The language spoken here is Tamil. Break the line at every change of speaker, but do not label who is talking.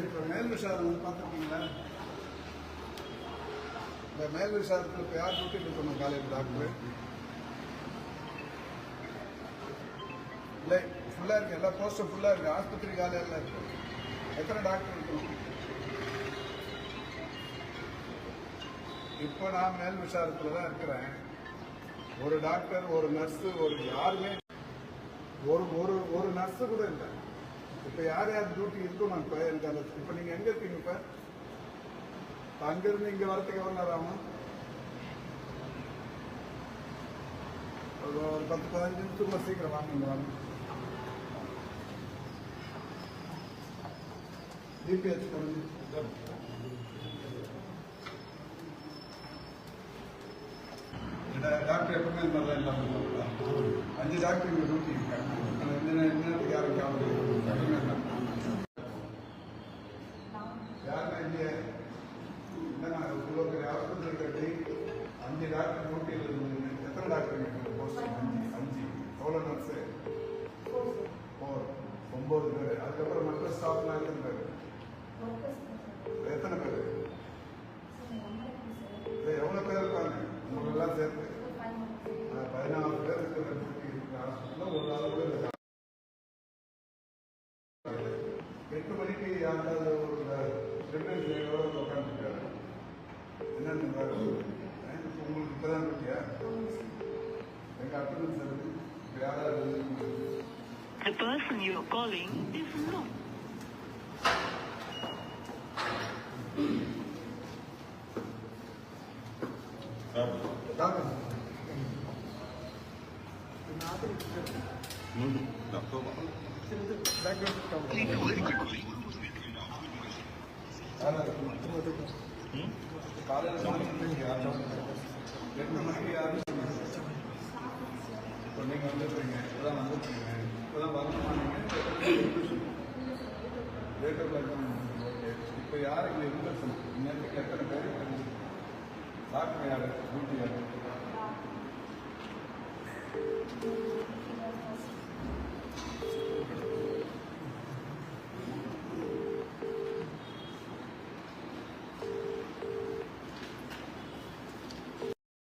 இப்போ மேல் விசாரணை வந்து பார்த்துருக்கீங்களா? இந்த மேல் விசாரத்தில் இப்போ யார் டியூட்டியில் இருக்கணும் காலையில் டாக்டர்? இல்லை ஃபுல்லாக இருக்குது, எல்லா போஸ்ட்டும் ஃபுல்லாக இருக்குது, ஆஸ்பத்திரி காலையில் இருக்குது. எத்தனை டாக்டர் இருக்கணும்? இப்போ நான் மேல் விசாரத்தில் தான் இருக்கிறேன். ஒரு டாக்டர், ஒரு நர்ஸு, ஒரு யாருமே ஒரு ஒரு ஒரு நர்ஸு கூட இல்லை. இப்போ யார் யார் டியூட்டி இருக்கணும்? இப்போ எனக்கு அந்த இப்போ நீங்கள் எங்கே இருக்கீங்க? இப்போ அங்கேருந்து இங்கே வரத்துக்கு எவ்வளோ நேரம் ஆகும்? ஒரு 10-15 நிமிஷத்துக்குள்ள சீக்கிரம் வாங்க. இங்கே வாங்க. டிபிஹெச் கொஞ்சம் டாக்டர் எப்பவுமே இந்த மாதிரிலாம் இல்லாமல் 5 டாக்டர் இங்கே டியூட்டி இருக்காங்க. என்னத்துக்கு யாரும் யாருன்னா இல்லையே என்னன்னா இவ்வளோ பெரிய ஆஸ்பத்திரி கட்டி 5 டாக்டர் டியூட்டியில் இருந்தது. எத்தனை டாக்டர் இருக்கு போஸ்ட்? 5. எவ்வளோ நர்ஸு? 9 பேர். அதுக்கப்புறம் மற்ற ஸ்டாஃப்லாம் எத்தனை பேர்? எத்தனை பேர்? எவ்வளோ பேர் இருக்காங்க உங்களெல்லாம் சேர்த்து? 14 பேர் இருக்கிற டியூட்டி இருக்கிற ஹாஸ்பிட்டலில் ஒரு நாள் கூட இருக்காங்க. 8 மணிக்கு யாராவது ஒரு ரெண்டு உட்காந்துருக்காரு. என்னன்னு உங்களுக்கு இப்பதான் இருக்கியா? எங்க அட்டண்டன்ஸ் இருக்கு. யாராவது
The person you are calling is not.
காலையில் 8 மணிக்கு யாரும் இப்போ நீங்கள் வந்துடுறீங்க. இப்போதான் வந்துருக்கீங்க. இப்போதான் வரணுமா? நீங்கள் லேட்டர் ஓகே. இப்போ யார் இங்கே இன்வெஸ்ட் இன்னத்துக்கு எத்தனை பேர் டாக்டர் யார்? டியூட்டி யார்?